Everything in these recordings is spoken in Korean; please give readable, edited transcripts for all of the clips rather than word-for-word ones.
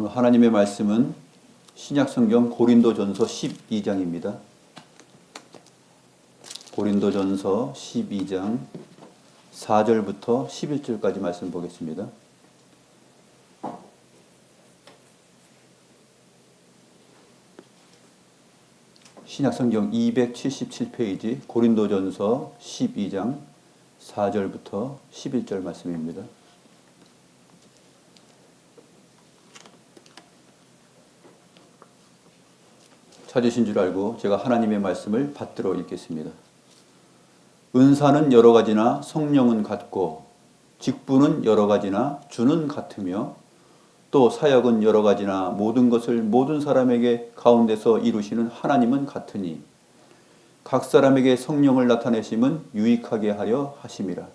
오늘 하나님의 말씀은 신약성경 고린도전서 12장입니다. 고린도전서 12장 4절부터 11절까지 말씀 보겠습니다. 신약성경 277페이지 고린도전서 12장 4절부터 11절 말씀입니다. 찾으신 줄 알고 제가 하나님의 말씀을 받들어 읽겠습니다. 은사는 여러 가지나 성령은 같고 직분은 여러 가지나 주는 같으며 또 사역은 여러 가지나 모든 것을 모든 사람에게 가운데서 이루시는 하나님은 같으니 각 사람에게 성령을 나타내심은 유익하게 하려 하심이라.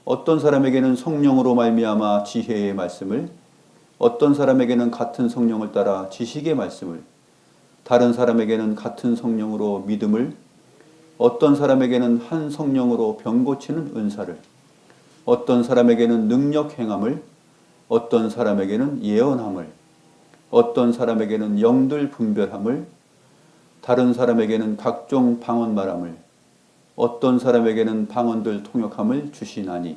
어떤 사람에게는 성령으로 말미암아 지혜의 말씀을, 어떤 사람에게는 같은 성령을 따라 지식의 말씀을, 다른 사람에게는 같은 성령으로 믿음을, 어떤 사람에게는 한 성령으로 병 고치는 은사를, 어떤 사람에게는 능력 행함을, 어떤 사람에게는 예언함을, 어떤 사람에게는 영들 분별함을, 다른 사람에게는 각종 방언 말함을, 어떤 사람에게는 방언들 통역함을 주시나니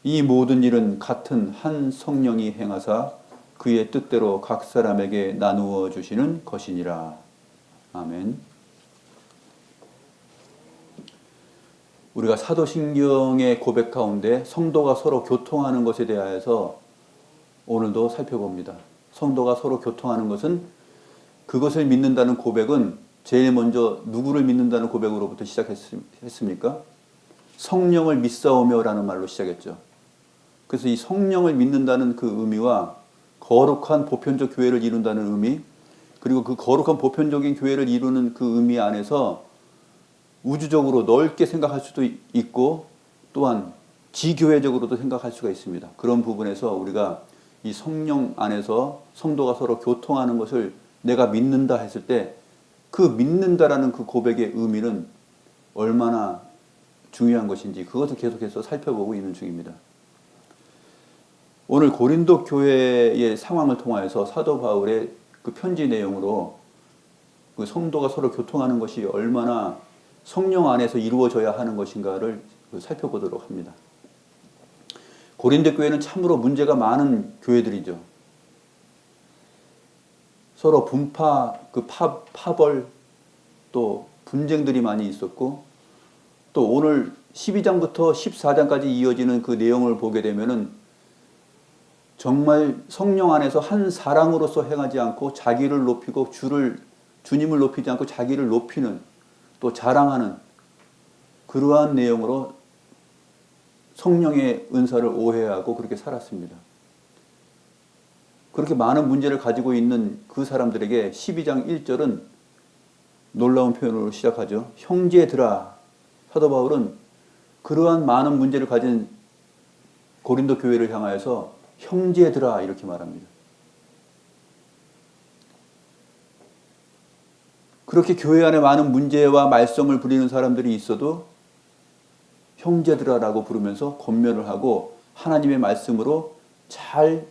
이 모든 일은 같은 한 성령이 행하사 그의 뜻대로 각 사람에게 나누어 주시는 것이니라. 아멘. 우리가 사도신경의 고백 가운데 성도가 서로 교통하는 것에 대하여서 오늘도 살펴봅니다. 성도가 서로 교통하는 것은, 그것을 믿는다는 고백은 제일 먼저 누구를 믿는다는 고백으로부터 시작했습니까? 성령을 믿사오며 라는 말로 시작했죠. 그래서 이 성령을 믿는다는 그 의미와 거룩한 보편적 교회를 이룬다는 의미, 그리고 그 거룩한 보편적인 교회를 이루는 그 의미 안에서 우주적으로 넓게 생각할 수도 있고 또한 지교회적으로도 생각할 수가 있습니다. 그런 부분에서 우리가 이 성령 안에서 성도가 서로 교통하는 것을 내가 믿는다 했을 때 그 믿는다라는 그 고백의 의미는 얼마나 중요한 것인지 그것을 계속해서 살펴보고 있는 중입니다. 오늘 고린도 교회의 상황을 통하여서 사도 바울의 그 편지 내용으로 그 성도가 서로 교통하는 것이 얼마나 성령 안에서 이루어져야 하는 것인가를 살펴보도록 합니다. 고린도 교회는 참으로 문제가 많은 교회들이죠. 서로 파벌 또 분쟁들이 많이 있었고, 또 오늘 12장부터 14장까지 이어지는 그 내용을 보게 되면은 정말 성령 안에서 한 사랑으로서 행하지 않고 자기를 높이고 주님을 높이지 않고 자기를 높이는, 또 자랑하는 그러한 내용으로 성령의 은사를 오해하고 그렇게 살았습니다. 그렇게 많은 문제를 가지고 있는 그 사람들에게 12장 1절은 놀라운 표현으로 시작하죠. 형제들아. 사도 바울은 그러한 많은 문제를 가진 고린도 교회를 향하여서 형제들아 이렇게 말합니다. 그렇게 교회 안에 많은 문제와 말썽을 부리는 사람들이 있어도 형제들아라고 부르면서 권면을 하고 하나님의 말씀으로 잘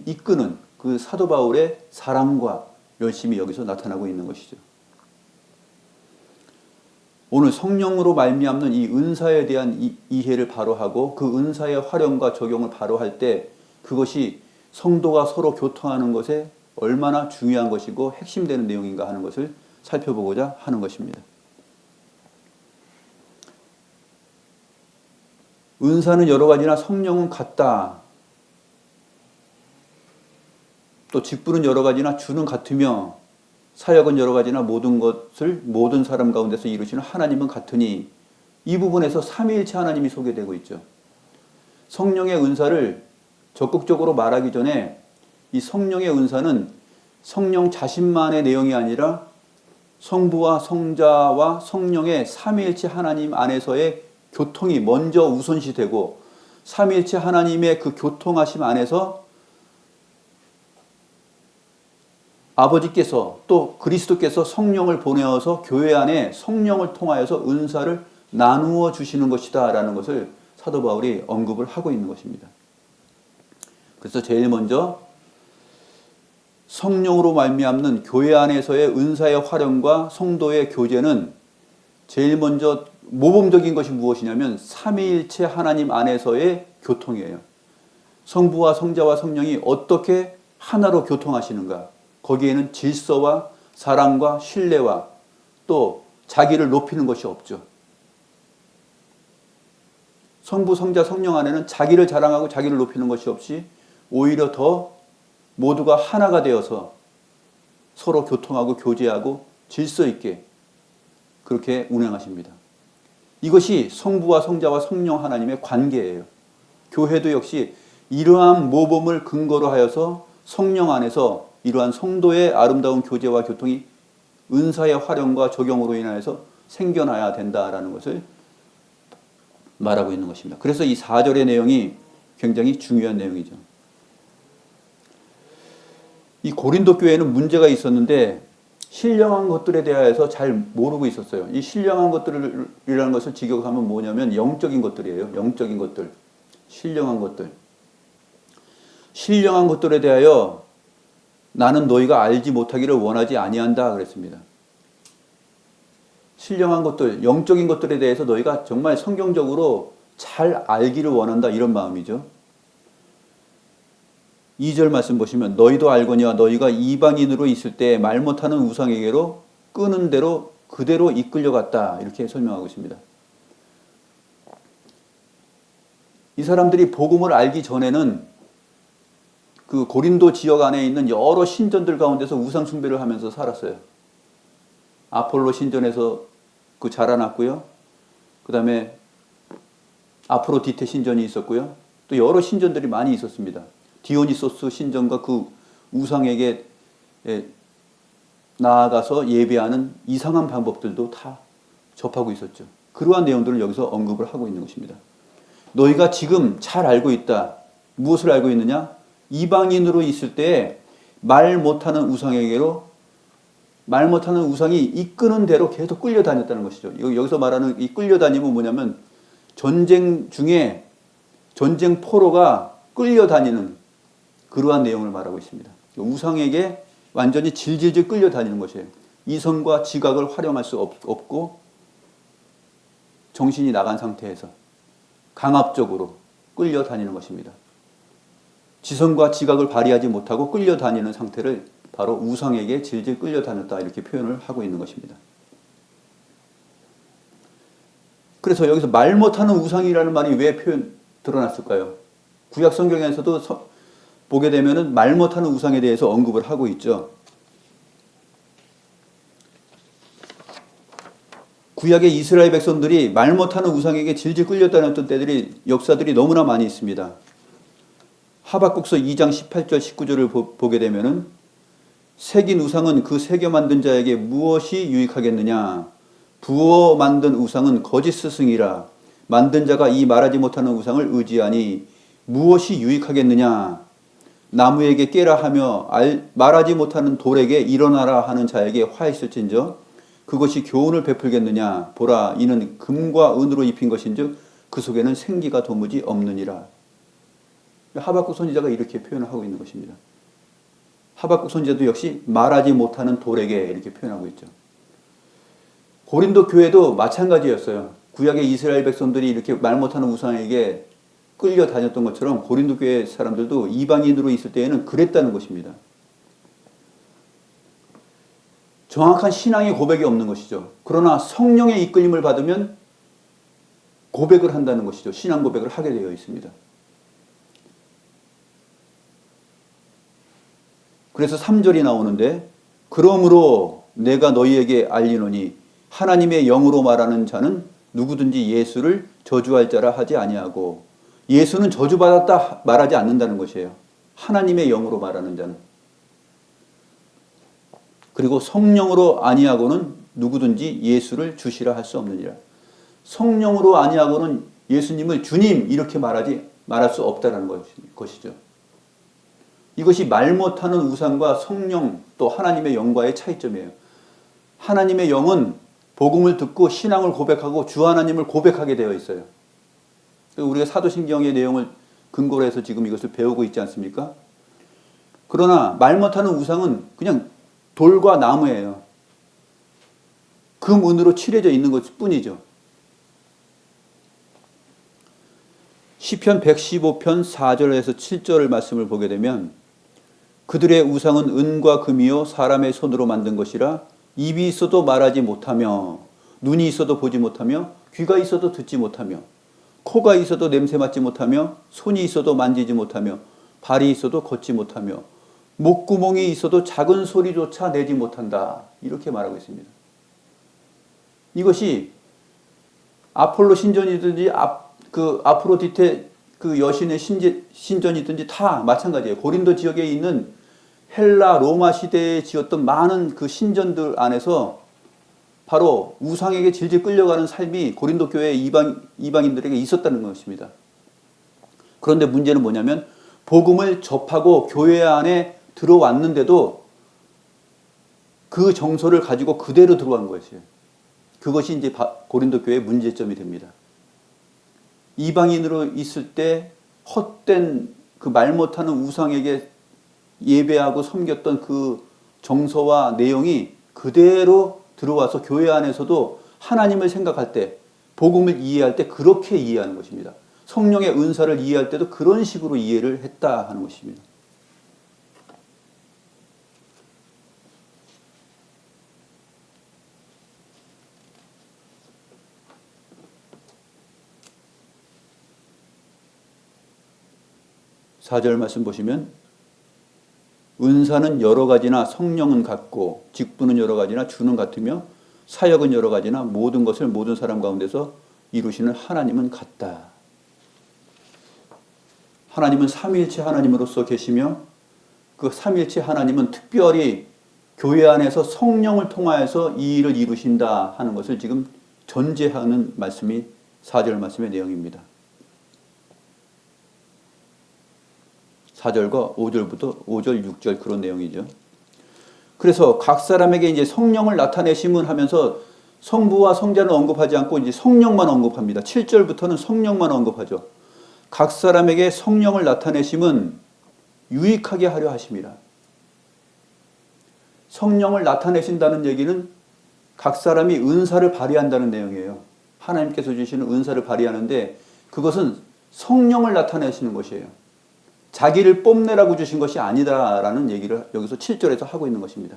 이끄는 그 사도 바울의 사랑과 열심이 여기서 나타나고 있는 것이죠. 오늘 성령으로 말미암는 이 은사에 대한 이해를 바로 하고 그 은사의 활용과 적용을 바로 할 때 그것이 성도가 서로 교통하는 것에 얼마나 중요한 것이고 핵심되는 내용인가 하는 것을 살펴보고자 하는 것입니다. 은사는 여러 가지나 성령은 같다. 또 직분은 여러 가지나 주는 같으며 사역은 여러 가지나 모든 것을 모든 사람 가운데서 이루시는 하나님은 같으니, 이 부분에서 삼위일체 하나님이 소개되고 있죠. 성령의 은사를 적극적으로 말하기 전에 이 성령의 은사는 성령 자신만의 내용이 아니라 성부와 성자와 성령의 삼위일체 하나님 안에서의 교통이 먼저 우선시되고, 삼위일체 하나님의 그 교통하심 안에서 아버지께서 또 그리스도께서 성령을 보내어서 교회 안에 성령을 통하여서 은사를 나누어 주시는 것이다 라는 것을 사도 바울이 언급을 하고 있는 것입니다. 그래서 제일 먼저 성령으로 말미암는 교회 안에서의 은사의 활용과 성도의 교제는 제일 먼저 모범적인 것이 무엇이냐면 삼위일체 하나님 안에서의 교통이에요. 성부와 성자와 성령이 어떻게 하나로 교통하시는가. 거기에는 질서와 사랑과 신뢰와 또 자기를 높이는 것이 없죠. 성부, 성자, 성령 안에는 자기를 자랑하고 자기를 높이는 것이 없이 오히려 더 모두가 하나가 되어서 서로 교통하고 교제하고 질서 있게 그렇게 운행하십니다. 이것이 성부와 성자와 성령 하나님의 관계예요. 교회도 역시 이러한 모범을 근거로 하여서 성령 안에서 이러한 성도의 아름다운 교제와 교통이 은사의 활용과 적용으로 인하여서 생겨나야 된다라는 것을 말하고 있는 것입니다. 그래서 이 4절의 내용이 굉장히 중요한 내용이죠. 이 고린도 교회는 문제가 있었는데 신령한 것들에 대하여서 잘 모르고 있었어요. 이 신령한 것들이라는 것을 직역하면 뭐냐면 영적인 것들이에요. 영적인 것들. 신령한 것들. 신령한 것들에 대하여 나는 너희가 알지 못하기를 원하지 아니한다 그랬습니다. 신령한 것들, 영적인 것들에 대해서 너희가 정말 성경적으로 잘 알기를 원한다 이런 마음이죠. 2절 말씀 보시면 너희도 알거니와 너희가 이방인으로 있을 때 말 못하는 우상에게로 끄는 대로 그대로 이끌려갔다 이렇게 설명하고 있습니다. 이 사람들이 복음을 알기 전에는 그 고린도 지역 안에 있는 여러 신전들 가운데서 우상 숭배를 하면서 살았어요. 아폴로 신전에서 그 자라났고요. 그 다음에 아프로디테 신전이 있었고요. 또 여러 신전들이 많이 있었습니다. 디오니소스 신전과 그 우상에게 나아가서 예배하는 이상한 방법들도 다 접하고 있었죠. 그러한 내용들을 여기서 언급을 하고 있는 것입니다. 너희가 지금 잘 알고 있다. 무엇을 알고 있느냐? 이방인으로 있을 때 말 못하는 우상에게로 말 못하는 우상이 이끄는 대로 계속 끌려다녔다는 것이죠. 여기서 말하는 이 끌려다님은 뭐냐면 전쟁 중에 전쟁 포로가 끌려다니는 그러한 내용을 말하고 있습니다. 우상에게 완전히 질질질 끌려다니는 것이에요. 이성과 지각을 활용할 수 없고 정신이 나간 상태에서 강압적으로 끌려다니는 것입니다. 지성과 지각을 발휘하지 못하고 끌려다니는 상태를 바로 우상에게 질질 끌려다녔다 이렇게 표현을 하고 있는 것입니다. 그래서 여기서 말 못하는 우상이라는 말이 왜 드러났을까요? 구약 성경에서도 보게 되면은 말 못하는 우상에 대해서 언급을 하고 있죠. 구약의 이스라엘 백성들이 말 못하는 우상에게 질질 끌려다녔던 때들이 역사들이 너무나 많이 있습니다. 하박국서 2장 18절 19절을 보게 되면은 새긴 우상은 그 새겨 만든 자에게 무엇이 유익하겠느냐? 부어 만든 우상은 거짓 스승이라. 만든 자가 이 말하지 못하는 우상을 의지하니 무엇이 유익하겠느냐? 나무에게 깨라 하며 말하지 못하는 돌에게 일어나라 하는 자에게 화있을진저 그것이 교훈을 베풀겠느냐? 보라 이는 금과 은으로 입힌 것인즉 그 속에는 생기가 도무지 없느니라. 하박국 선지자가 이렇게 표현을 하고 있는 것입니다. 하박국 선지자도 역시 말하지 못하는 돌에게 이렇게 표현하고 있죠. 고린도 교회도 마찬가지였어요. 구약의 이스라엘 백성들이 이렇게 말 못하는 우상에게 끌려다녔던 것처럼 고린도 교회 사람들도 이방인으로 있을 때에는 그랬다는 것입니다. 정확한 신앙의 고백이 없는 것이죠. 그러나 성령의 이끌림을 받으면 고백을 한다는 것이죠. 신앙 고백을 하게 되어 있습니다. 그래서 3절이 나오는데 그러므로 내가 너희에게 알리노니 하나님의 영으로 말하는 자는 누구든지 예수를 저주할 자라 하지 아니하고 예수는 저주받았다 말하지 않는다는 것이에요. 하나님의 영으로 말하는 자는. 그리고 성령으로 아니하고는 누구든지 예수를 주시라 할 수 없느니라. 성령으로 아니하고는 예수님을 주님 이렇게 말할 수 없다는 것이죠. 이것이 말 못하는 우상과 성령 또 하나님의 영과의 차이점이에요. 하나님의 영은 복음을 듣고 신앙을 고백하고 주 하나님을 고백하게 되어 있어요. 우리가 사도신경의 내용을 근거로 해서 지금 이것을 배우고 있지 않습니까? 그러나 말 못하는 우상은 그냥 돌과 나무예요. 금, 은으로 칠해져 있는 것 뿐이죠. 시편 115편 4절에서 7절 말씀을 보게 되면 그들의 우상은 은과 금이요 사람의 손으로 만든 것이라 입이 있어도 말하지 못하며 눈이 있어도 보지 못하며 귀가 있어도 듣지 못하며 코가 있어도 냄새 맡지 못하며 손이 있어도 만지지 못하며 발이 있어도 걷지 못하며 목구멍이 있어도 작은 소리조차 내지 못한다. 이렇게 말하고 있습니다. 이것이 아폴로 신전이든지 아프로디테 그 여신의 신전이든지 다 마찬가지예요. 고린도 지역에 있는 헬라 로마 시대에 지었던 많은 그 신전들 안에서 바로 우상에게 질질 끌려가는 삶이 고린도 교회 이방인들에게 있었다는 것입니다. 그런데 문제는 뭐냐면 복음을 접하고 교회 안에 들어왔는데도 그 정서를 가지고 그대로 들어간 것이에요. 그것이 이제 고린도 교회의 문제점이 됩니다. 이방인으로 있을 때 헛된 그 말 못하는 우상에게 예배하고 섬겼던 그 정서와 내용이 그대로 들어와서 교회 안에서도 하나님을 생각할 때, 복음을 이해할 때 그렇게 이해하는 것입니다. 성령의 은사를 이해할 때도 그런 식으로 이해를 했다 하는 것입니다. 사절 말씀 보시면 은사는 여러 가지나 성령은 같고 직분은 여러 가지나 주는 같으며 사역은 여러 가지나 모든 것을 모든 사람 가운데서 이루시는 하나님은 같다. 하나님은 삼위일체 하나님으로서 계시며 그 삼위일체 하나님은 특별히 교회 안에서 성령을 통하여서 이 일을 이루신다 하는 것을 지금 전제하는 말씀이 4절 말씀의 내용입니다. 4절과 5절부터 5절, 6절 그런 내용이죠. 그래서 각 사람에게 이제 성령을 나타내심은 하면서 성부와 성자는 언급하지 않고 이제 성령만 언급합니다. 7절부터는 성령만 언급하죠. 각 사람에게 성령을 나타내심은 유익하게 하려 하심이라. 성령을 나타내신다는 얘기는 각 사람이 은사를 발휘한다는 내용이에요. 하나님께서 주시는 은사를 발휘하는데 그것은 성령을 나타내시는 것이에요. 자기를 뽐내라고 주신 것이 아니다라는 얘기를 여기서 7절에서 하고 있는 것입니다.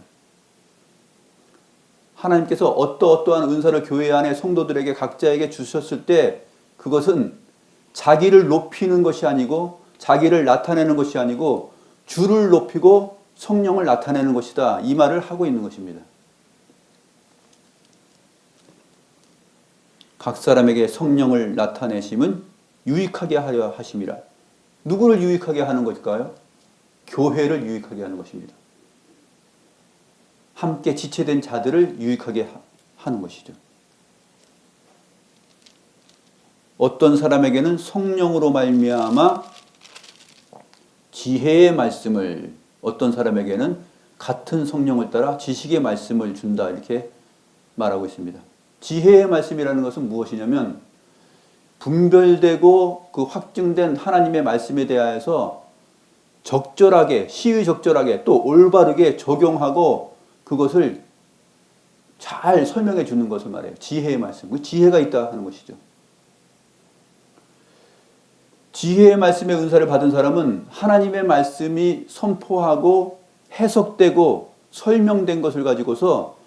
하나님께서 어떠한 은사를 교회 안에 성도들에게 각자에게 주셨을 때 그것은 자기를 높이는 것이 아니고 자기를 나타내는 것이 아니고 주를 높이고 성령을 나타내는 것이다. 이 말을 하고 있는 것입니다. 각 사람에게 성령을 나타내심은 유익하게 하려 하심이라. 누구를 유익하게 하는 것일까요? 교회를 유익하게 하는 것입니다. 함께 지체된 자들을 유익하게 하는 것이죠. 어떤 사람에게는 성령으로 말미암아 지혜의 말씀을, 어떤 사람에게는 같은 성령을 따라 지식의 말씀을 준다 이렇게 말하고 있습니다. 지혜의 말씀이라는 것은 무엇이냐면 분별되고 그 확증된 하나님의 말씀에 대하여서 적절하게, 시의적절하게 또 올바르게 적용하고 그것을 잘 설명해 주는 것을 말해요. 지혜의 말씀. 그 지혜가 있다 하는 것이죠. 지혜의 말씀의 은사를 받은 사람은 하나님의 말씀이 선포하고 해석되고 설명된 것을 가지고서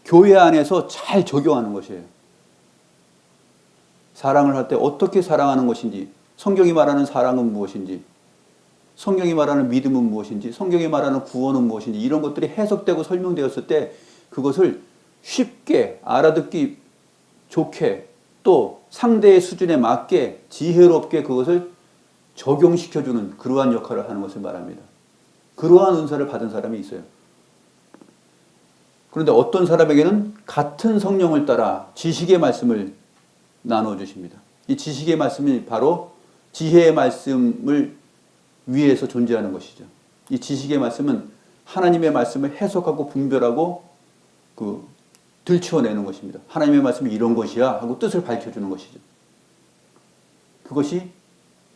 교회 안에서 잘 적용하는 것이에요. 사랑을 할 때 어떻게 사랑하는 것인지, 성경이 말하는 사랑은 무엇인지, 성경이 말하는 믿음은 무엇인지, 성경이 말하는 구원은 무엇인지 이런 것들이 해석되고 설명되었을 때 그것을 쉽게 알아듣기 좋게 또 상대의 수준에 맞게 지혜롭게 그것을 적용시켜주는 그러한 역할을 하는 것을 말합니다. 그러한 은사를 받은 사람이 있어요. 그런데 어떤 사람에게는 같은 성령을 따라 지식의 말씀을 나눠주십니다. 이 지식의 말씀이 바로 지혜의 말씀을 위해서 존재하는 것이죠. 이 지식의 말씀은 하나님의 말씀을 해석하고 분별하고 들추어내는 것입니다. 하나님의 말씀이 이런 것이야 하고 뜻을 밝혀주는 것이죠. 그것이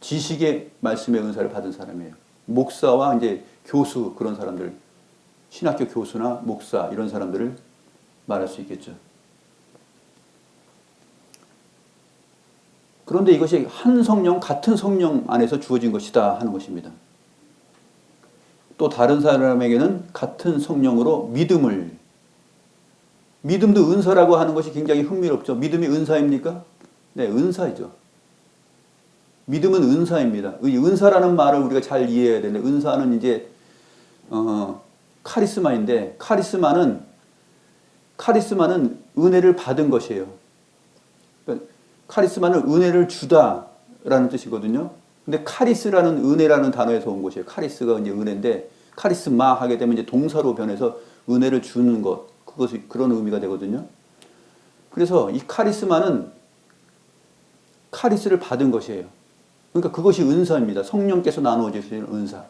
지식의 말씀의 은사를 받은 사람이에요. 목사와 이제 교수 그런 사람들, 신학교 교수나 목사 이런 사람들을 말할 수 있겠죠. 그런데 이것이 한 성령, 같은 성령 안에서 주어진 것이다 하는 것입니다. 또 다른 사람에게는 같은 성령으로 믿음도 은사라고 하는 것이 굉장히 흥미롭죠. 믿음이 은사입니까? 네, 은사이죠. 믿음은 은사입니다. 이 은사라는 말을 우리가 잘 이해해야 되는데, 은사는 이제 카리스마인데, 카리스마는 은혜를 받은 것이에요. 그러니까 카리스마는 은혜를 주다라는 뜻이거든요. 근데 카리스라는 은혜라는 단어에서 온 것이에요. 카리스가 이제 은혜인데, 카리스마 하게 되면 이제 동사로 변해서 은혜를 주는 것, 그것이 그런 의미가 되거든요. 그래서 이 카리스마는 카리스를 받은 것이에요. 그러니까 그것이 은사입니다. 성령께서 나누어 주시는 은사.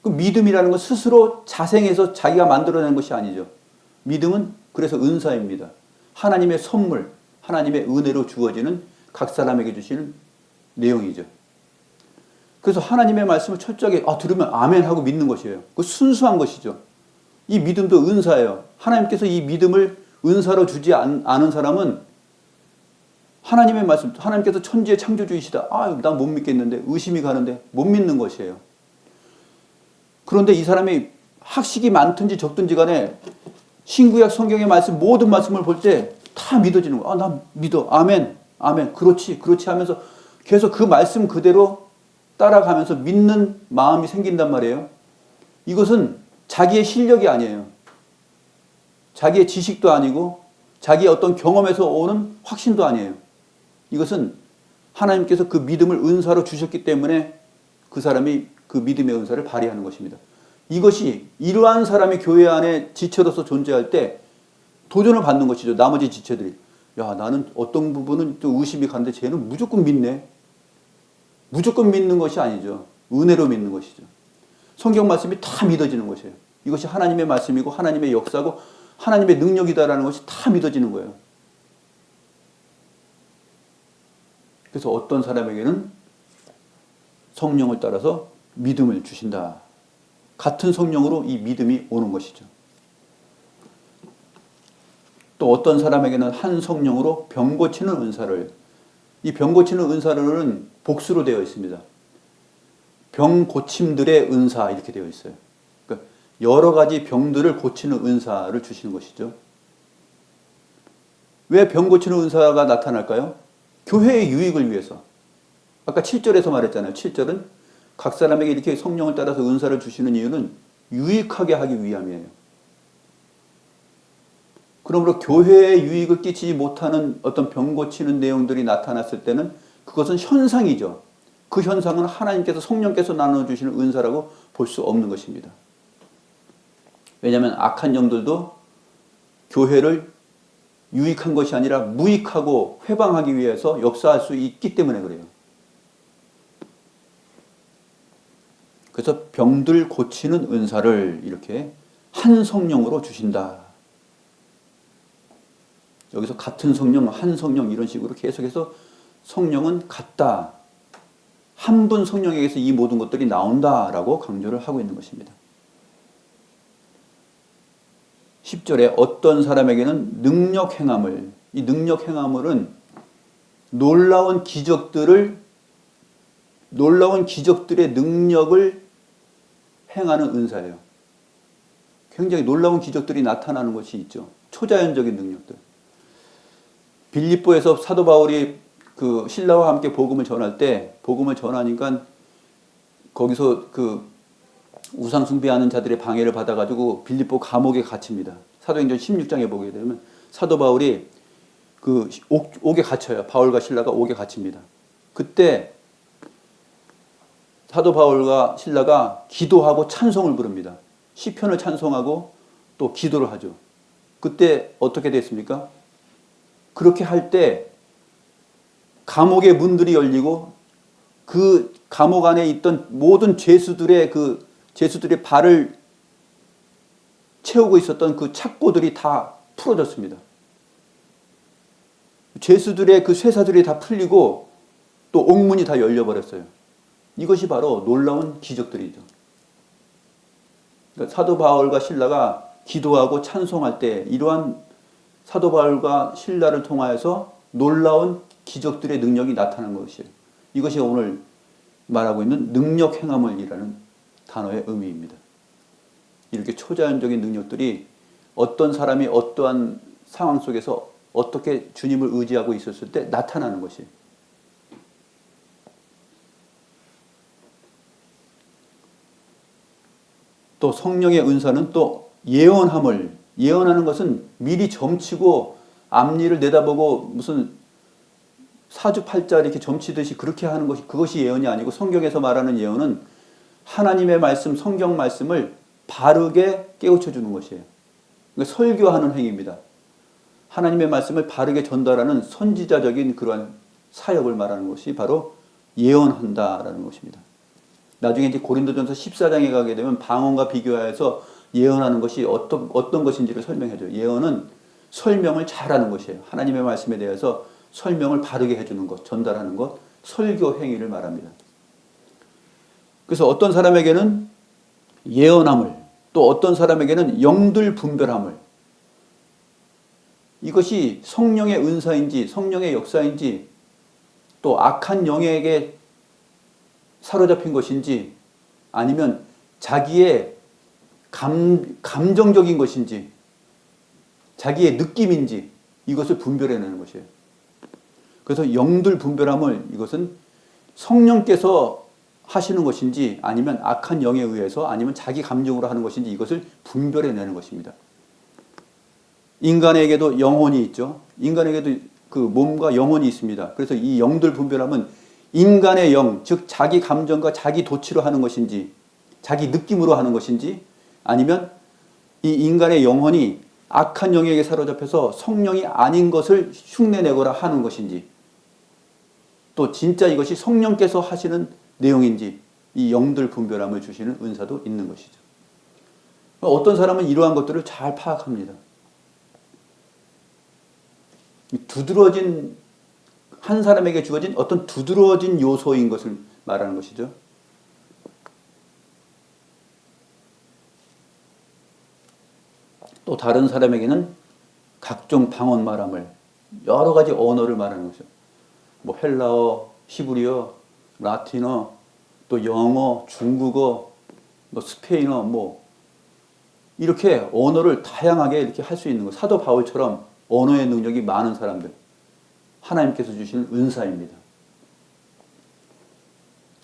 그 믿음이라는 건 스스로 자생해서 자기가 만들어낸 것이 아니죠. 믿음은 그래서 은사입니다. 하나님의 선물, 하나님의 은혜로 주어지는 각 사람에게 주시는 내용이죠. 그래서 하나님의 말씀을 철저하게 들으면 아멘 하고 믿는 것이에요. 그 순수한 것이죠. 이 믿음도 은사예요. 하나님께서 이 믿음을 은사로 주지 않은 사람은 하나님의 말씀, 하나님께서 천지의 창조주이시다. 난 못 믿겠는데, 의심이 가는데 못 믿는 것이에요. 그런데 이 사람이 학식이 많든지 적든지 간에 신구약 성경의 말씀, 모든 말씀을 볼 때 다 믿어지는 거야. 난 믿어. 아멘. 아멘. 그렇지. 그렇지 하면서 계속 그 말씀 그대로 따라가면서 믿는 마음이 생긴단 말이에요. 이것은 자기의 실력이 아니에요. 자기의 지식도 아니고 자기의 어떤 경험에서 오는 확신도 아니에요. 이것은 하나님께서 그 믿음을 은사로 주셨기 때문에 그 사람이 그 믿음의 은사를 발휘하는 것입니다. 이것이 이러한 사람이 교회 안에 지체로서 존재할 때 도전을 받는 것이죠. 나머지 지체들이. 나는 어떤 부분은 좀 의심이 가는데 쟤는 무조건 믿네. 무조건 믿는 것이 아니죠. 은혜로 믿는 것이죠. 성경 말씀이 다 믿어지는 것이에요. 이것이 하나님의 말씀이고 하나님의 역사고 하나님의 능력이다라는 것이 다 믿어지는 거예요. 그래서 어떤 사람에게는 성령을 따라서 믿음을 주신다. 같은 성령으로 이 믿음이 오는 것이죠. 또 어떤 사람에게는 한 성령으로 병 고치는 은사를, 이 병 고치는 은사는 복수로 되어 있습니다. 병 고침들의 은사 이렇게 되어 있어요. 그러니까 여러 가지 병들을 고치는 은사를 주시는 것이죠. 왜 병 고치는 은사가 나타날까요? 교회의 유익을 위해서. 아까 7절에서 말했잖아요. 7절은 각 사람에게 이렇게 성령을 따라서 은사를 주시는 이유는 유익하게 하기 위함이에요. 그러므로 교회에 유익을 끼치지 못하는 어떤 병 고치는 내용들이 나타났을 때는 그것은 현상이죠. 그 현상은 하나님께서 성령께서 나눠주시는 은사라고 볼 수 없는 것입니다. 왜냐하면 악한 영들도 교회를 유익한 것이 아니라 무익하고 회방하기 위해서 역사할 수 있기 때문에 그래요. 그래서 병들 고치는 은사를 이렇게 한 성령으로 주신다. 여기서 같은 성령, 한 성령 이런 식으로 계속해서 성령은 같다. 한 분 성령에게서 이 모든 것들이 나온다라고 강조를 하고 있는 것입니다. 10절에 어떤 사람에게는 능력 행함을, 이 능력 행함을은 놀라운 기적들의 능력을 행하는 은사예요. 굉장히 놀라운 기적들이 나타나는 것이 있죠. 초자연적인 능력들. 빌립보에서 사도 바울이 그 신라와 함께 복음을 전할 때, 복음을 전하니까 거기서 그 우상 숭배하는 자들의 방해를 받아가지고 빌립보 감옥에 갇힙니다. 사도행전 16장에 보게 되면 사도 바울이 그 옥에 갇혀요. 바울과 신라가 옥에 갇힙니다. 그때 사도 바울과 신라가 기도하고 찬송을 부릅니다. 시편을 찬송하고 또 기도를 하죠. 그때 어떻게 됐습니까? 그렇게 할 때 감옥의 문들이 열리고 그 감옥 안에 있던 모든 죄수들의 발을 채우고 있었던 그 착고들이 다 풀어졌습니다. 죄수들의 그 쇠사들이 다 풀리고 또 옥문이 다 열려버렸어요. 이것이 바로 놀라운 기적들이죠. 그러니까 사도 바울과 실라가 기도하고 찬송할 때 이러한 사도 바울과 실라를 통하여서 놀라운 기적들의 능력이 나타난 것이에요. 이것이 오늘 말하고 있는 능력 행함을이라는 단어의 의미입니다. 이렇게 초자연적인 능력들이 어떤 사람이 어떠한 상황 속에서 어떻게 주님을 의지하고 있었을 때 나타나는 것이에요. 또 성령의 은사는 또 예언하는 것은 미리 점치고 앞일을 내다보고 무슨 사주팔자 이렇게 점치듯이 그렇게 하는 것이 그것이 예언이 아니고 성경에서 말하는 예언은 하나님의 말씀, 성경 말씀을 바르게 깨우쳐 주는 것이에요. 그러니까 설교하는 행위입니다. 하나님의 말씀을 바르게 전달하는 선지자적인 그러한 사역을 말하는 것이 바로 예언한다라는 것입니다. 나중에 이제 고린도전서 14장에 가게 되면 방언과 비교하여서 예언하는 것이 어떤 것인지를 설명해줘요. 예언은 설명을 잘하는 것이에요. 하나님의 말씀에 대해서 설명을 바르게 해주는 것, 전달하는 것, 설교 행위를 말합니다. 그래서 어떤 사람에게는 예언함을, 또 어떤 사람에게는 영들 분별함을, 이것이 성령의 은사인지 성령의 역사인지 또 악한 영에게 사로잡힌 것인지 아니면 자기의 감정적인 것인지 자기의 느낌인지 이것을 분별해내는 것이에요. 그래서 영들 분별함을 이것은 성령께서 하시는 것인지 아니면 악한 영에 의해서 아니면 자기 감정으로 하는 것인지 이것을 분별해내는 것입니다. 인간에게도 영혼이 있죠. 인간에게도 그 몸과 영혼이 있습니다. 그래서 이 영들 분별함은 인간의 영, 즉 자기 감정과 자기 도취로 하는 것인지 자기 느낌으로 하는 것인지 아니면 이 인간의 영혼이 악한 영에게 사로잡혀서 성령이 아닌 것을 흉내내거나 하는 것인지 또 진짜 이것이 성령께서 하시는 내용인지 이 영들 분별함을 주시는 은사도 있는 것이죠. 어떤 사람은 이러한 것들을 잘 파악합니다. 두드러진 한 사람에게 주어진 어떤 두드러진 요소인 것을 말하는 것이죠. 또 다른 사람에게는 각종 방언 말함을 여러 가지 언어를 말하는 것이죠. 뭐 헬라어, 히브리어, 라틴어, 또 영어, 중국어, 뭐 스페인어, 뭐 이렇게 언어를 다양하게 이렇게 할 수 있는 것. 사도 바울처럼 언어의 능력이 많은 사람들. 하나님께서 주시는 은사입니다.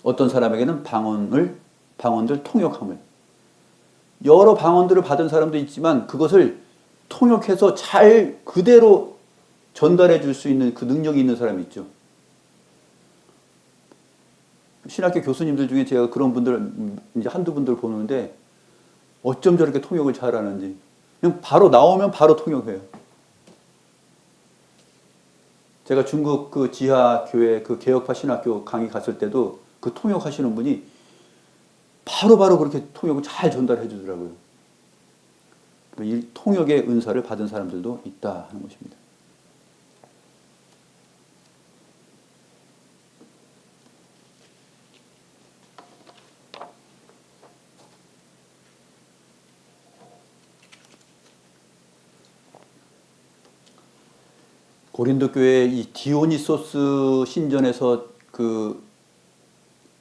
어떤 사람에게는 방언들 통역함을. 여러 방언들을 받은 사람도 있지만 그것을 통역해서 잘 그대로 전달해 줄 수 있는 그 능력이 있는 사람이 있죠. 신학교 교수님들 중에 제가 그런 분들, 이제 한두 분들 보는데 어쩜 저렇게 통역을 잘하는지. 그냥 바로 나오면 바로 통역해요. 제가 중국 그 지하 교회 그 개혁파 신학교 강의 갔을 때도 그 통역하시는 분이 바로바로 그렇게 통역을 잘 전달해 주더라고요. 이 통역의 은사를 받은 사람들도 있다 하는 것입니다. 고린도 교회 이 디오니소스 신전에서 그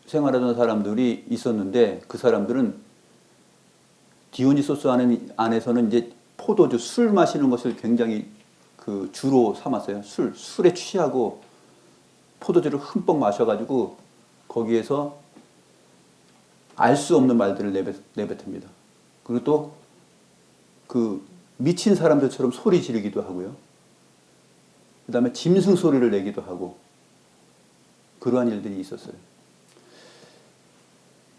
생활하던 사람들이 있었는데 그 사람들은 디오니소스 안에서는 이제 포도주, 술 마시는 것을 굉장히 그 주로 삼았어요. 술에 취하고 포도주를 흠뻑 마셔가지고 거기에서 알 수 없는 말들을 내뱉습니다. 그리고 또 그 미친 사람들처럼 소리 지르기도 하고요. 그 다음에 짐승 소리를 내기도 하고 그러한 일들이 있었어요.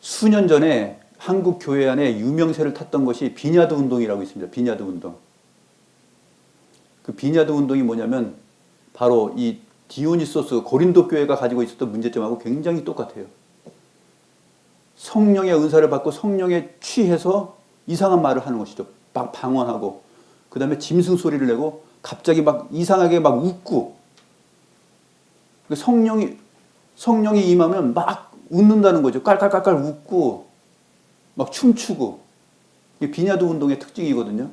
수년 전에 한국 교회 안에 유명세를 탔던 것이 비냐드 운동이라고 있습니다. 비냐드 운동. 그 비냐드 운동이 뭐냐면 바로 이 디오니소스 고린도 교회가 가지고 있었던 문제점하고 굉장히 똑같아요. 성령의 은사를 받고 성령에 취해서 이상한 말을 하는 것이죠. 막 방언하고 그 다음에 짐승 소리를 내고 갑자기 막 이상하게 막 웃고 성령이 임하면 막 웃는다는 거죠. 깔깔깔깔 웃고 막 춤추고. 이게 비냐드 운동의 특징이거든요.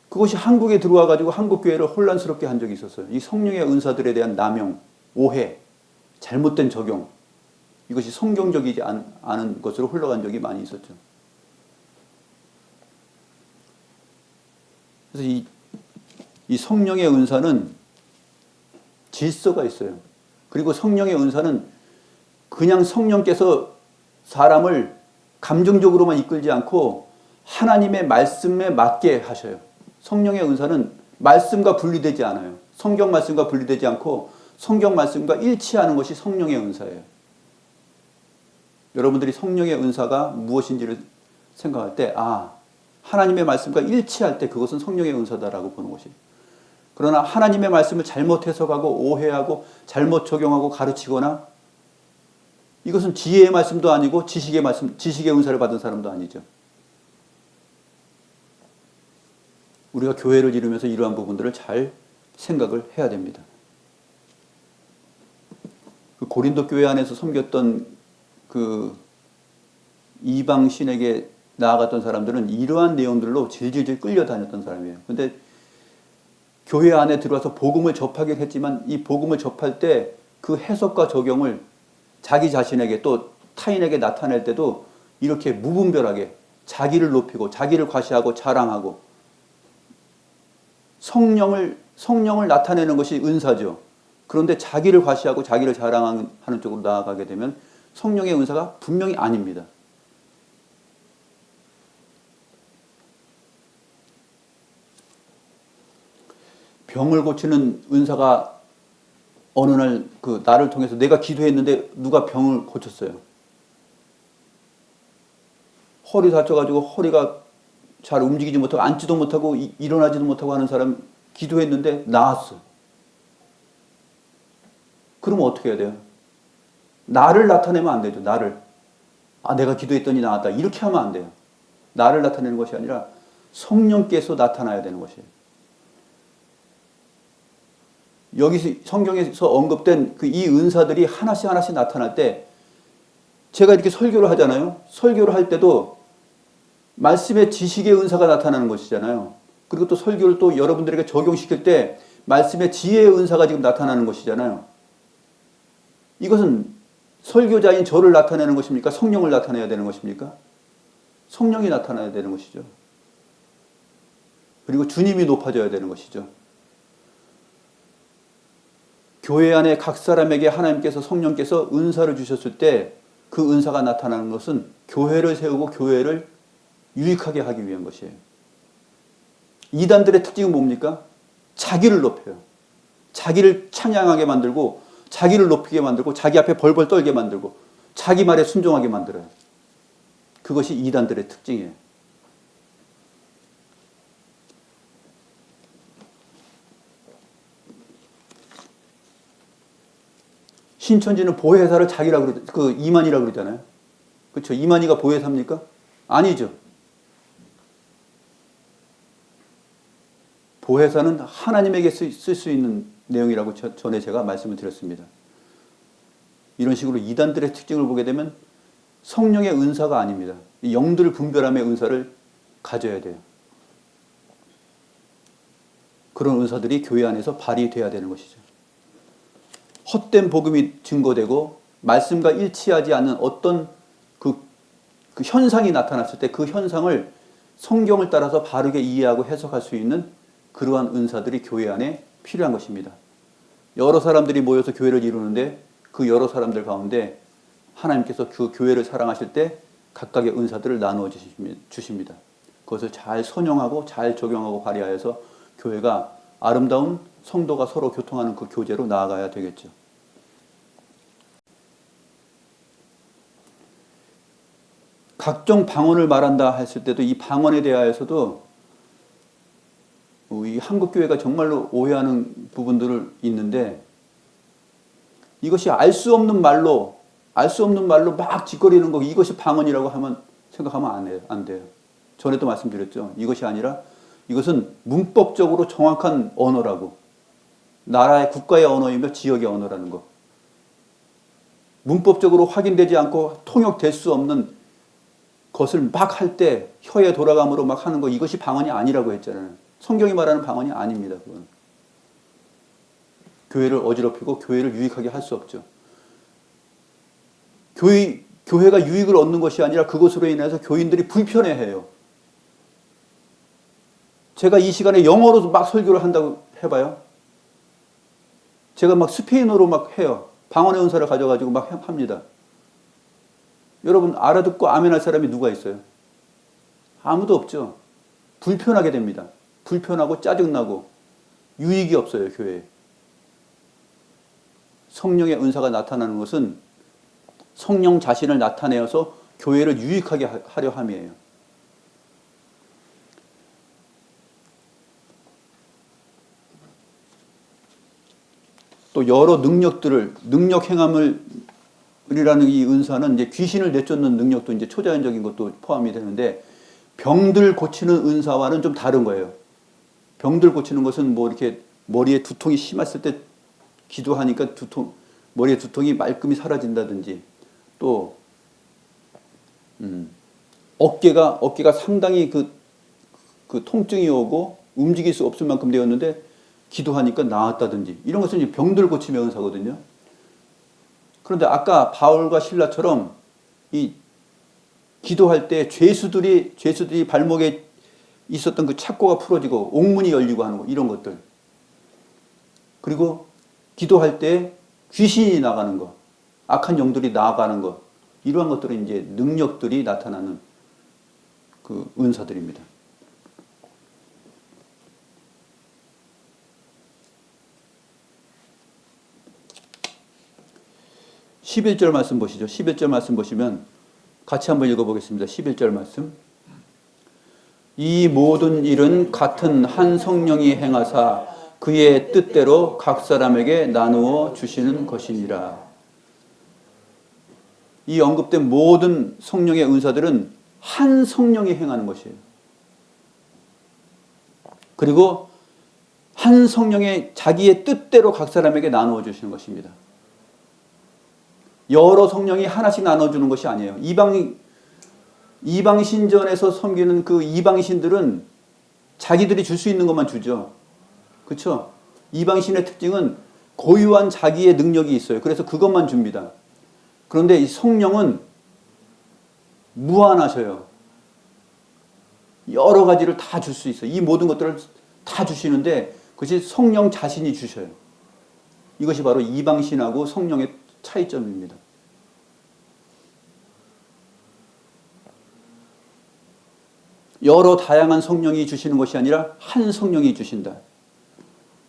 그것이 한국에 들어와 가지고 한국 교회를 혼란스럽게 한 적이 있었어요. 이 성령의 은사들에 대한 남용, 오해, 잘못된 적용. 이것이 성경적이지 않은 것으로 흘러간 적이 많이 있었죠. 그래서 이 성령의 은사는 질서가 있어요. 그리고 성령의 은사는 그냥 성령께서 사람을 감정적으로만 이끌지 않고 하나님의 말씀에 맞게 하셔요. 성령의 은사는 말씀과 분리되지 않아요. 성경 말씀과 분리되지 않고 성경 말씀과 일치하는 것이 성령의 은사예요. 여러분들이 성령의 은사가 무엇인지를 생각할 때, 하나님의 말씀과 일치할 때 그것은 성령의 은사다라고 보는 것이에요. 그러나 하나님의 말씀을 잘못 해석하고 오해하고 잘못 적용하고 가르치거나 이것은 지혜의 말씀도 아니고 지식의 은사를 받은 사람도 아니죠. 우리가 교회를 이루면서 이러한 부분들을 잘 생각을 해야 됩니다. 그 고린도 교회 안에서 섬겼던 그 이방 신에게 나아갔던 사람들은 이러한 내용들로 질질질 끌려다녔던 사람이에요. 근데 교회 안에 들어와서 복음을 접하긴 했지만 이 복음을 접할 때 그 해석과 적용을 자기 자신에게 또 타인에게 나타낼 때도 이렇게 무분별하게 자기를 높이고 자기를 과시하고 자랑하고 성령을 나타내는 것이 은사죠. 그런데 자기를 과시하고 자기를 자랑하는 쪽으로 나아가게 되면 성령의 은사가 분명히 아닙니다. 병을 고치는 은사가 어느 날 나를 통해서 내가 기도했는데 누가 병을 고쳤어요. 허리 다쳐가지고 허리가 잘 움직이지 못하고 앉지도 못하고 일어나지도 못하고 하는 사람 기도했는데 나았어. 그러면 어떻게 해야 돼요? 나를 나타내면 안 되죠. 나를. 내가 기도했더니 나았다. 이렇게 하면 안 돼요. 나를 나타내는 것이 아니라 성령께서 나타나야 되는 것이에요. 여기서 성경에서 언급된 이 은사들이 하나씩 나타날 때 제가 이렇게 설교를 하잖아요. 설교를 할 때도 말씀의 지식의 은사가 나타나는 것이잖아요. 그리고 또 설교를 또 여러분들에게 적용시킬 때 말씀의 지혜의 은사가 지금 나타나는 것이잖아요. 이것은 설교자인 저를 나타내는 것입니까? 성령을 나타내야 되는 것입니까? 성령이 나타나야 되는 것이죠. 그리고 주님이 높아져야 되는 것이죠. 교회 안에 각 사람에게 하나님께서 성령께서 은사를 주셨을 때 그 은사가 나타나는 것은 교회를 세우고 교회를 유익하게 하기 위한 것이에요. 이단들의 특징은 뭡니까? 자기를 높여요. 자기를 찬양하게 만들고 자기를 높이게 만들고 자기 앞에 벌벌 떨게 만들고 자기 말에 순종하게 만들어요. 그것이 이단들의 특징이에요. 신천지는 보혜사를 자기라고 이만희라고 그러잖아요. 그렇죠? 이만희가 보혜사입니까? 아니죠. 보혜사는 하나님에게 쓸 수 있는 내용이라고 전에 제가 말씀을 드렸습니다. 이런 식으로 이단들의 특징을 보게 되면 성령의 은사가 아닙니다. 영들 분별함의 은사를 가져야 돼요. 그런 은사들이 교회 안에서 발휘돼야 되는 것이죠. 헛된 복음이 증거되고 말씀과 일치하지 않는 어떤 그 현상이 나타났을 때 그 현상을 성경을 따라서 바르게 이해하고 해석할 수 있는 그러한 은사들이 교회 안에 필요한 것입니다. 여러 사람들이 모여서 교회를 이루는데 그 여러 사람들 가운데 하나님께서 그 교회를 사랑하실 때 각각의 은사들을 나누어 주십니다. 그것을 잘 선용하고 잘 적용하고 발휘하여서 교회가 아름다운 성도가 서로 교통하는 그 교제로 나아가야 되겠죠. 각종 방언을 말한다 했을 때도 이 방언에 대하여서도 이 한국교회가 정말로 오해하는 부분들을 있는데 이것이 알 수 없는 말로 막 짓거리는 거 이것이 방언이라고 생각하면 안 돼요. 전에도 말씀드렸죠. 이것이 아니라 이것은 문법적으로 정확한 언어라고 나라의 국가의 언어이며 지역의 언어라는 거. 문법적으로 확인되지 않고 통역될 수 없는 것을 막 할 때 혀의 돌아감으로 막 하는 거, 이것이 방언이 아니라고 했잖아요. 성경이 말하는 방언이 아닙니다. 그건. 교회를 어지럽히고 교회를 유익하게 할 수 없죠. 교회가 유익을 얻는 것이 아니라 그것으로 인해서 교인들이 불편해해요. 제가 이 시간에 영어로 막 설교를 한다고 해봐요. 제가 막 스페인어로 막 해요. 방언의 은사를 가져가지고 막 합니다. 여러분 알아듣고 아멘할 사람이 누가 있어요? 아무도 없죠. 불편하게 됩니다. 불편하고 짜증나고 유익이 없어요, 교회에. 성령의 은사가 나타나는 것은 성령 자신을 나타내어서 교회를 유익하게 하려 함이에요. 또 여러 능력 행함을 이라는 이 은사는 이제 귀신을 내쫓는 능력도 이제 초자연적인 것도 포함이 되는데, 병들 고치는 은사와는 좀 다른 거예요. 병들 고치는 것은 뭐 이렇게 머리에 두통이 심했을 때 기도하니까 머리에 두통이 말끔히 사라진다든지, 또 어깨가 상당히 그 통증이 오고 움직일 수 없을 만큼 되었는데 기도하니까 나았다든지, 이런 것은 이제 병들 고침의 은사거든요. 그런데 아까 바울과 실라처럼 이 기도할 때 죄수들이 발목에 있었던 그 착고가 풀어지고 옥문이 열리고 하는 거, 이런 것들. 그리고 기도할 때 귀신이 나가는 거, 악한 영들이 나가는 거, 이러한 것들은 이제 능력들이 나타나는 그 은사들입니다. 11절 말씀 보시죠. 11절 말씀 보시면 같이 한번 읽어보겠습니다. 11절 말씀. 이 모든 일은 같은 한 성령이 행하사 그의 뜻대로 각 사람에게 나누어 주시는 것이니라. 이 언급된 모든 성령의 은사들은 한 성령이 행하는 것이에요. 그리고 한 성령의 자기의 뜻대로 각 사람에게 나누어 주시는 것입니다. 여러 성령이 하나씩 나눠주는 것이 아니에요. 이방신전에서 섬기는 그 이방신들은 자기들이 줄 수 있는 것만 주죠. 그렇죠? 이방신의 특징은 고유한 자기의 능력이 있어요. 그래서 그것만 줍니다. 그런데 이 성령은 무한하셔요. 여러 가지를 다 줄 수 있어요. 이 모든 것들을 다 주시는데 그것이 성령 자신이 주셔요. 이것이 바로 이방신하고 성령의 차이점입니다. 여러 다양한 성령이 주시는 것이 아니라 한 성령이 주신다.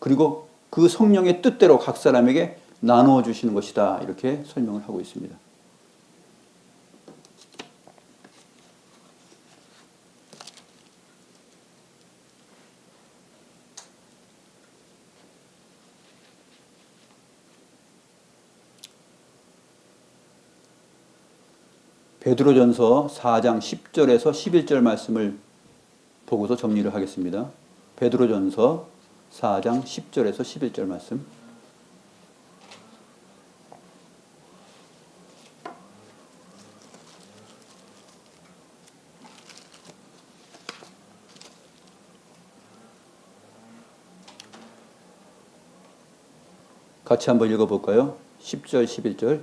그리고 그 성령의 뜻대로 각 사람에게 나누어 주시는 것이다. 이렇게 설명을 하고 있습니다. 베드로전서 4장 10절에서 11절 말씀을 보고서 정리를 하겠습니다. 베드로전서 4장 10절에서 11절 말씀. 같이 한번 읽어볼까요? 10절, 11절.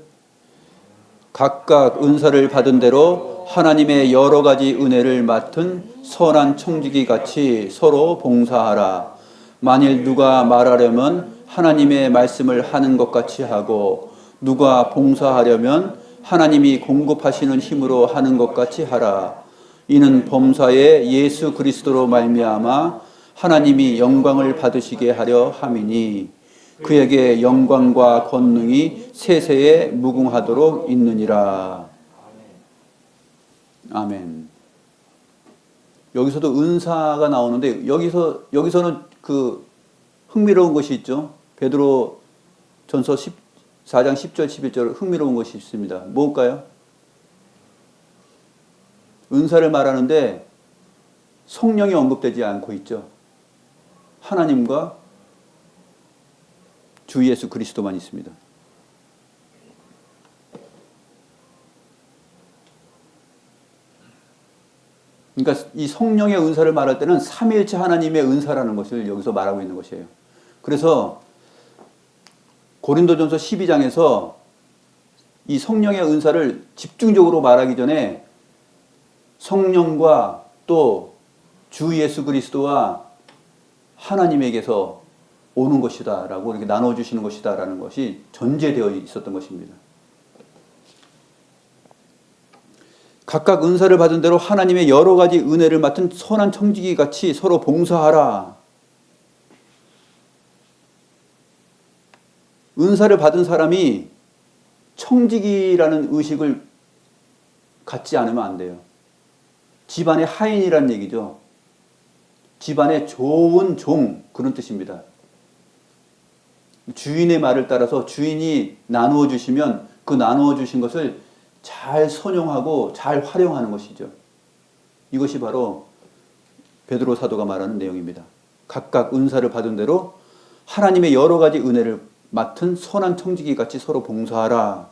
각각 은사를 받은 대로 하나님의 여러 가지 은혜를 맡은 선한 청지기 같이 서로 봉사하라. 만일 누가 말하려면 하나님의 말씀을 하는 것 같이 하고, 누가 봉사하려면 하나님이 공급하시는 힘으로 하는 것 같이 하라. 이는 범사에 예수 그리스도로 말미암아 하나님이 영광을 받으시게 하려 함이니, 그에게 영광과 권능이 세세에 무궁하도록 있느니라. 아멘. 여기서도 은사가 나오는데 여기서는 그 흥미로운 것이 있죠. 베드로 전서 4장 10절 11절 흥미로운 것이 있습니다. 뭘까요? 은사를 말하는데 성령이 언급되지 않고 있죠. 하나님과 주 예수 그리스도만 있습니다. 그러니까 이 성령의 은사를 말할 때는 삼위일체 하나님의 은사라는 것을 여기서 말하고 있는 것이에요. 그래서 고린도전서 12장에서 이 성령의 은사를 집중적으로 말하기 전에 성령과 또 주 예수 그리스도와 하나님에게서 오는 것이다 라고 이렇게 나눠주시는 것이다 라는 것이 전제되어 있었던 것입니다. 각각 은사를 받은 대로 하나님의 여러 가지 은혜를 맡은 선한 청지기 같이 서로 봉사하라. 은사를 받은 사람이 청지기라는 의식을 갖지 않으면 안 돼요. 집안의 하인이라는 얘기죠. 집안의 좋은 종, 그런 뜻입니다. 주인의 말을 따라서 주인이 나누어 주시면 그 나누어 주신 것을 잘 선용하고 잘 활용하는 것이죠. 이것이 바로 베드로 사도가 말하는 내용입니다. 각각 은사를 받은 대로 하나님의 여러 가지 은혜를 맡은 선한 청지기 같이 서로 봉사하라.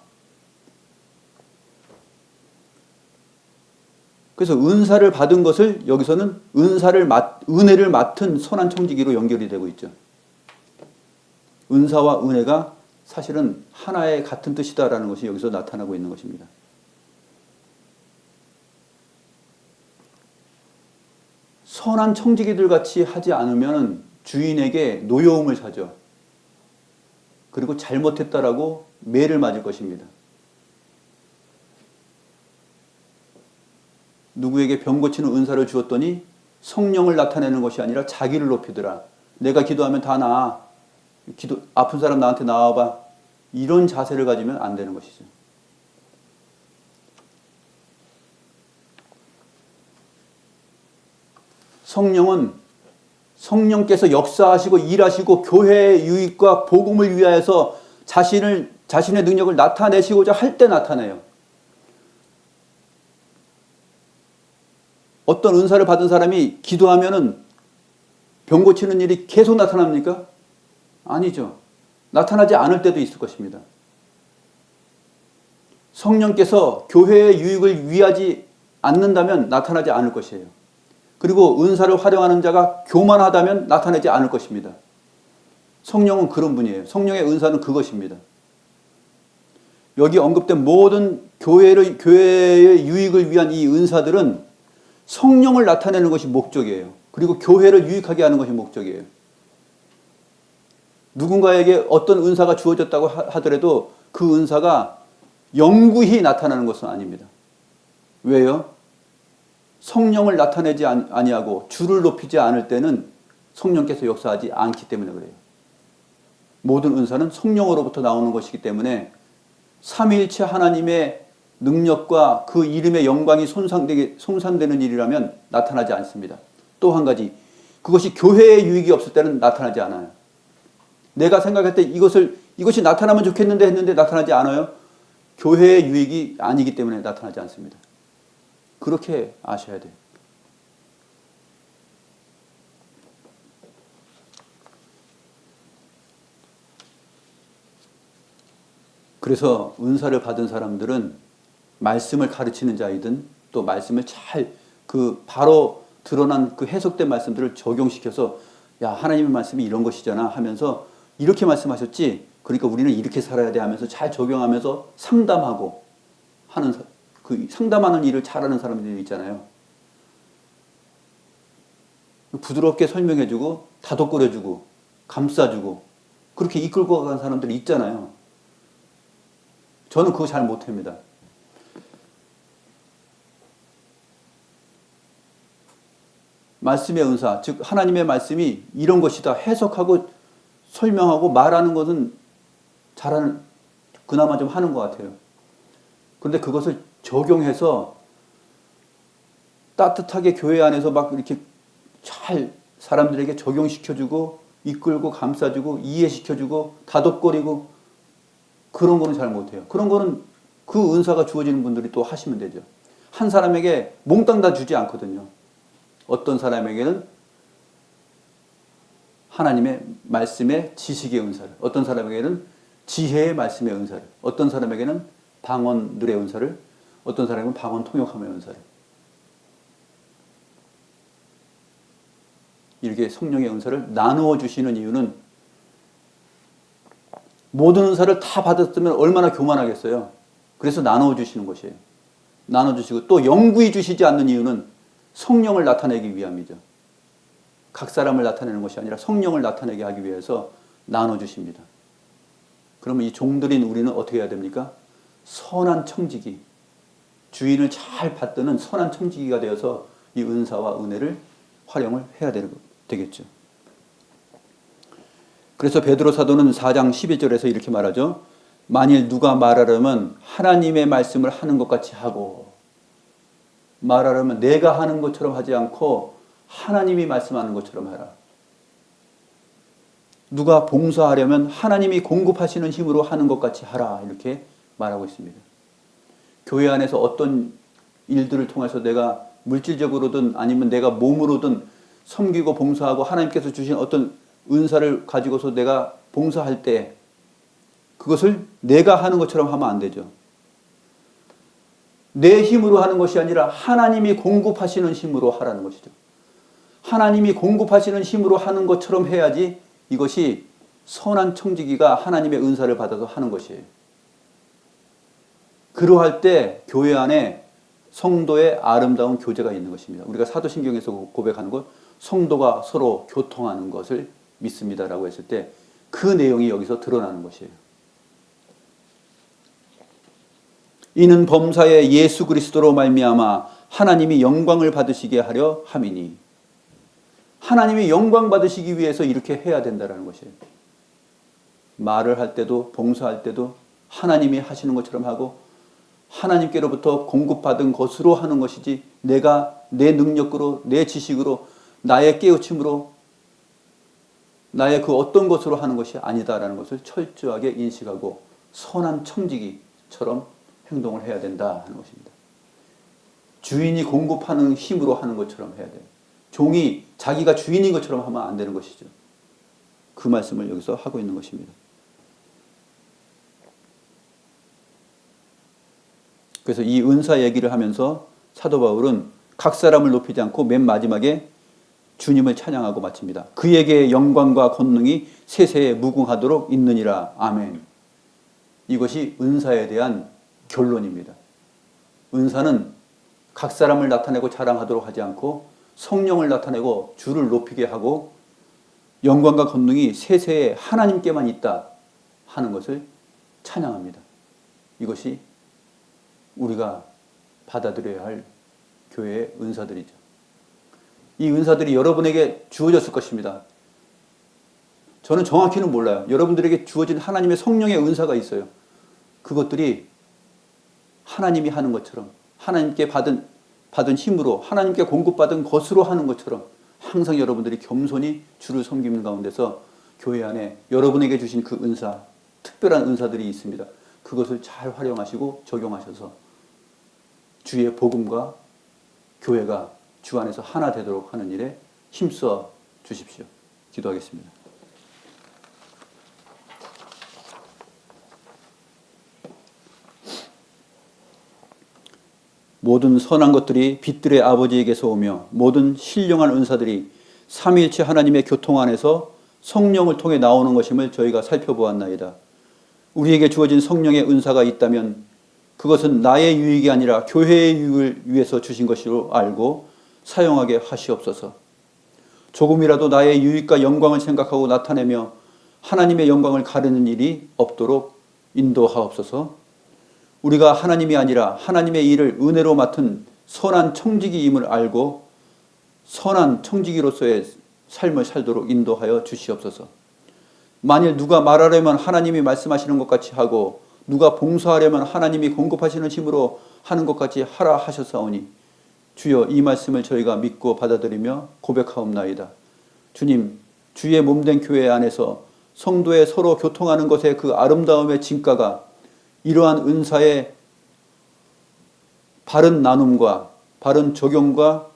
그래서 은사를 받은 것을 여기서는 은혜를 맡은 선한 청지기로 연결이 되고 있죠. 은사와 은혜가 사실은 하나의 같은 뜻이다라는 것이 여기서 나타나고 있는 것입니다. 선한 청지기들 같이 하지 않으면 주인에게 노여움을 사죠. 그리고 잘못했다라고 매를 맞을 것입니다. 누구에게 병 고치는 은사를 주었더니 성령을 나타내는 것이 아니라 자기를 높이더라. 내가 기도하면 다 나아. 아픈 사람 나한테 나와봐. 이런 자세를 가지면 안 되는 것이죠. 성령은 성령께서 역사하시고 일하시고 교회의 유익과 복음을 위하여서 자신의 능력을 나타내시고자 할 때 나타내요. 어떤 은사를 받은 사람이 기도하면은 병 고치는 일이 계속 나타납니까? 아니죠. 나타나지 않을 때도 있을 것입니다. 성령께서 교회의 유익을 위하지 않는다면 나타나지 않을 것이에요. 그리고 은사를 활용하는 자가 교만하다면 나타내지 않을 것입니다. 성령은 그런 분이에요. 성령의 은사는 그것입니다. 여기 언급된 모든 교회의 유익을 위한 이 은사들은 성령을 나타내는 것이 목적이에요. 그리고 교회를 유익하게 하는 것이 목적이에요. 누군가에게 어떤 은사가 주어졌다고 하더라도 그 은사가 영구히 나타나는 것은 아닙니다. 왜요? 성령을 나타내지 아니하고 주를 높이지 않을 때는 성령께서 역사하지 않기 때문에 그래요. 모든 은사는 성령으로부터 나오는 것이기 때문에 삼위일체 하나님의 능력과 그 이름의 영광이 손상되는 일이라면 나타나지 않습니다. 또 한 가지, 그것이 교회의 유익이 없을 때는 나타나지 않아요. 내가 생각할 때 이것이 나타나면 좋겠는데 했는데 나타나지 않아요. 교회의 유익이 아니기 때문에 나타나지 않습니다. 그렇게 아셔야 돼요. 그래서 은사를 받은 사람들은 말씀을 가르치는 자이든 또 말씀을 잘 바로 드러난 그 해석된 말씀들을 적용시켜서 야, 하나님의 말씀이 이런 것이잖아 하면서 이렇게 말씀하셨지? 그러니까 우리는 이렇게 살아야 돼 하면서 잘 적용하면서 상담하고 하는 그 상담하는 일을 잘하는 사람들이 있잖아요. 부드럽게 설명해주고 다독거려주고 감싸주고 그렇게 이끌고 간 사람들이 있잖아요. 저는 그거 잘 못합니다. 말씀의 은사, 즉 하나님의 말씀이 이런 것이다 해석하고 설명하고 말하는 것은 그나마 좀 하는 것 같아요. 그런데 그것을 적용해서 따뜻하게 교회 안에서 막 이렇게 잘 사람들에게 적용시켜주고 이끌고 감싸주고 이해시켜주고 다독거리고 그런 거는 잘 못해요. 그런 거는 그 은사가 주어지는 분들이 또 하시면 되죠. 한 사람에게 몽땅 다 주지 않거든요. 어떤 사람에게는 하나님의 말씀의 지식의 은사를, 어떤 사람에게는 지혜의 말씀의 은사를, 어떤 사람에게는 방언 누레 은사를, 어떤 사람에게는 방언 통역함의 은사를, 이렇게 성령의 은사를 나누어 주시는 이유는 모든 은사를 다 받았으면 얼마나 교만하겠어요. 그래서 나누어 주시는 것이에요. 나눠 주시고 또 영구히 주시지 않는 이유는 성령을 나타내기 위함이죠. 각 사람을 나타내는 것이 아니라 성령을 나타내게 하기 위해서 나눠 주십니다. 그러면 이 종들인 우리는 어떻게 해야 됩니까? 선한 청지기, 주인을 잘 받드는 선한 청지기가 되어서 이 은사와 은혜를 활용을 해야 되겠죠. 그래서 베드로 사도는 4장 11절에서 이렇게 말하죠. 만일 누가 말하려면 하나님의 말씀을 하는 것 같이 하고, 말하려면 내가 하는 것처럼 하지 않고 하나님이 말씀하는 것처럼 해라. 누가 봉사하려면 하나님이 공급하시는 힘으로 하는 것 같이 하라. 이렇게 말하고 있습니다. 교회 안에서 어떤 일들을 통해서 내가 물질적으로든 아니면 내가 몸으로든 섬기고 봉사하고 하나님께서 주신 어떤 은사를 가지고서 내가 봉사할 때 그것을 내가 하는 것처럼 하면 안 되죠. 내 힘으로 하는 것이 아니라 하나님이 공급하시는 힘으로 하라는 것이죠. 하나님이 공급하시는 힘으로 하는 것처럼 해야지 이것이 선한 청지기가 하나님의 은사를 받아서 하는 것이에요. 그러할 때 교회 안에 성도의 아름다운 교제가 있는 것입니다. 우리가 사도신경에서 고백하는 것, 성도가 서로 교통하는 것을 믿습니다라고 했을 때 그 내용이 여기서 드러나는 것이에요. 이는 범사에 예수 그리스도로 말미암아 하나님이 영광을 받으시게 하려 함이니, 하나님이 영광 받으시기 위해서 이렇게 해야 된다는 것이에요. 말을 할 때도 봉사할 때도 하나님이 하시는 것처럼 하고 하나님께로부터 공급받은 것으로 하는 것이지 내가 내 능력으로 내 지식으로 나의 깨우침으로 나의 그 어떤 것으로 하는 것이 아니다라는 것을 철저하게 인식하고 선한 청지기처럼 행동을 해야 된다 하는 것입니다. 주인이 공급하는 힘으로 하는 것처럼 해야 돼요. 종이 자기가 주인인 것처럼 하면 안 되는 것이죠. 그 말씀을 여기서 하고 있는 것입니다. 그래서 이 은사 얘기를 하면서 사도 바울은 각 사람을 높이지 않고 맨 마지막에 주님을 찬양하고 마칩니다. 그에게 영광과 권능이 세세에 무궁하도록 있느니라. 아멘. 이것이 은사에 대한 결론입니다. 은사는 각 사람을 나타내고 자랑하도록 하지 않고 성령을 나타내고 주를 높이게 하고 영광과 권능이 세세에 하나님께만 있다 하는 것을 찬양합니다. 이것이 우리가 받아들여야 할 교회의 은사들이죠. 이 은사들이 여러분에게 주어졌을 것입니다. 저는 정확히는 몰라요. 여러분들에게 주어진 하나님의 성령의 은사가 있어요. 그것들이 하나님이 하는 것처럼 하나님께 받은 힘으로 하나님께 공급받은 것으로 하는 것처럼 항상 여러분들이 겸손히 주를 섬기는 가운데서 교회 안에 여러분에게 주신 그 은사, 특별한 은사들이 있습니다. 그것을 잘 활용하시고 적용하셔서 주의 복음과 교회가 주 안에서 하나 되도록 하는 일에 힘써 주십시오. 기도하겠습니다. 모든 선한 것들이 빛들의 아버지에게서 오며 모든 신령한 은사들이 삼위일체 하나님의 교통 안에서 성령을 통해 나오는 것임을 저희가 살펴보았나이다. 우리에게 주어진 성령의 은사가 있다면 그것은 나의 유익이 아니라 교회의 유익을 위해서 주신 것으로 알고 사용하게 하시옵소서. 조금이라도 나의 유익과 영광을 생각하고 나타내며 하나님의 영광을 가르는 일이 없도록 인도하옵소서. 우리가 하나님이 아니라 하나님의 일을 은혜로 맡은 선한 청지기임을 알고 선한 청지기로서의 삶을 살도록 인도하여 주시옵소서. 만일 누가 말하려면 하나님이 말씀하시는 것 같이 하고 누가 봉사하려면 하나님이 공급하시는 힘으로 하는 것 같이 하라 하셨사오니 주여 이 말씀을 저희가 믿고 받아들이며 고백하옵나이다. 주님, 주의 몸된 교회 안에서 성도의 서로 교통하는 것의 그 아름다움의 진가가 이러한 은사의 바른 나눔과 바른 적용과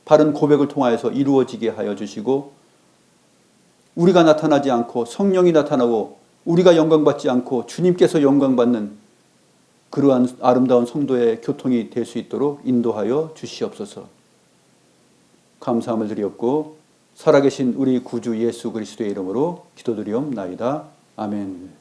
바른 고백을 통하여서 이루어지게 하여 주시고 우리가 나타나지 않고 성령이 나타나고 우리가 영광받지 않고 주님께서 영광받는 그러한 아름다운 성도의 교통이 될 수 있도록 인도하여 주시옵소서. 감사함을 드리옵고 살아계신 우리 구주 예수 그리스도의 이름으로 기도드리옵나이다. 아멘.